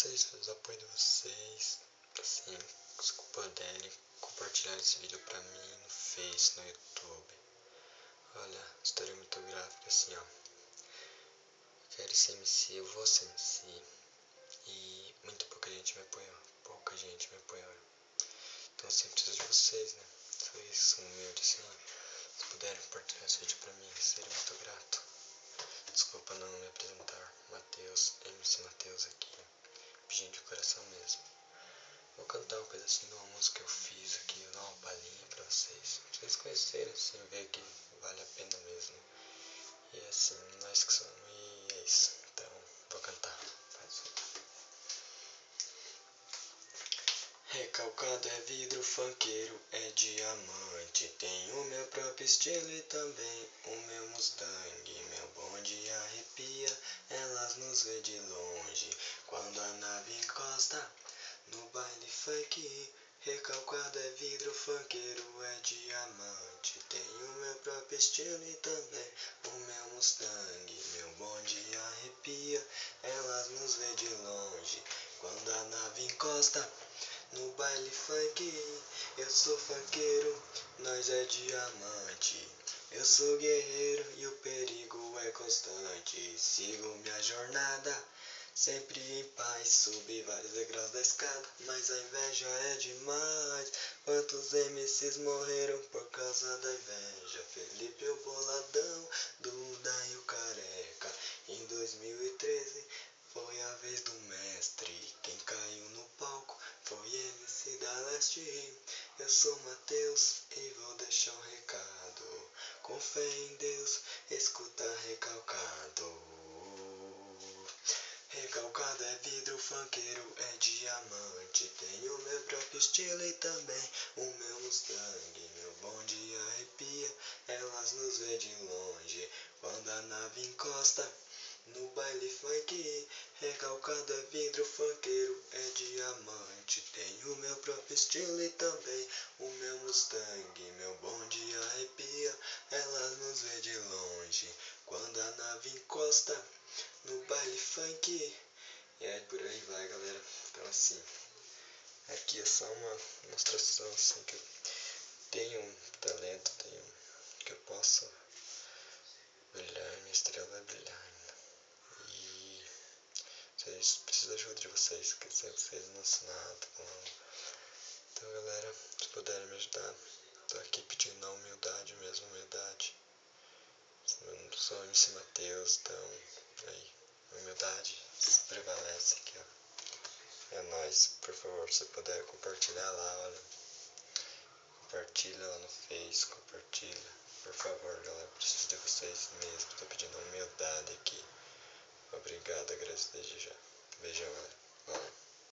vocês, pelos apoio de vocês, assim, se puderem compartilhar esse vídeo pra mim no Face, no YouTube. Olha, história muito gráfica, assim, ó. Quero ser MC, eu vou ser MC. E muito pouca gente me apoiou. Então eu sempre preciso de vocês, né? Vocês são humildes, assim. Se puderem compartilhar esse vídeo pra mim, seria muito grato. Desculpa não me apresentar. Matheus, MC Matheus aqui. Pedindo de coração mesmo. Vou cantar um pedacinho de uma música que eu fiz aqui, vou dar uma palhinha pra vocês. Pra vocês conhecerem, assim, ver que vale a pena mesmo. E assim, nós que somos, e é isso. Então, vou cantar. Recalcado é vidro, funkeiro é diamante. Tenho meu próprio estilo e também o meu Mustang. Meu bonde arrepia, elas nos vê de longe. Quando a nave encosta no baile funk. Recalcado é vidro, funkeiro é diamante. Tenho meu próprio estilo e também o meu Mustang. Meu bonde arrepia, elas nos vê de longe. Quando a nave encosta no baile funk, eu sou funkeiro, nós é diamante. Eu sou guerreiro e o perigo é constante. Sigo minha jornada, sempre em paz. Subi vários degraus da escada, mas a inveja é demais. Quantos MCs morreram por causa da inveja? Felipe o Boladão, Duda e o Careca. Em 2013 foi a vez do mestre. Quem caiu no palco foi MC da Leste. Eu sou Matheus e vou deixar um recado. Com fé em Deus, escuta recalcado. Recalcado é vidro, funkeiro é diamante. Tenho meu próprio estilo e também o meu Mustang. Meu bonde arrepia, elas nos vê de longe. Quando a nave encosta no baile funk. Recalcado é vidro, funkeiro é diamante. Tenho meu próprio estilo e também o meu Mustang. Meu bonde arrepia, elas nos vê de longe. Quando a nave encosta no baile funk. E aí por aí vai, galera. Então assim, aqui é só uma demonstração assim que eu tenho um talento, que eu posso brilhar, minha estrela vai brilhar. E vocês precisam da ajuda de vocês, que sempre vocês não ensinaram. Então galera, se puderem me ajudar, tô aqui pedindo na humildade mesmo, humildade. Eu sou MC Matheus, então aí, humildade prevalece aqui, ó. É nóis, por favor, se puder compartilhar lá, olha. Compartilha lá no Face, compartilha. Por favor, galera, preciso de vocês mesmo, tô pedindo humildade aqui. Obrigado, agradeço desde já. Beijão, galera. Valeu.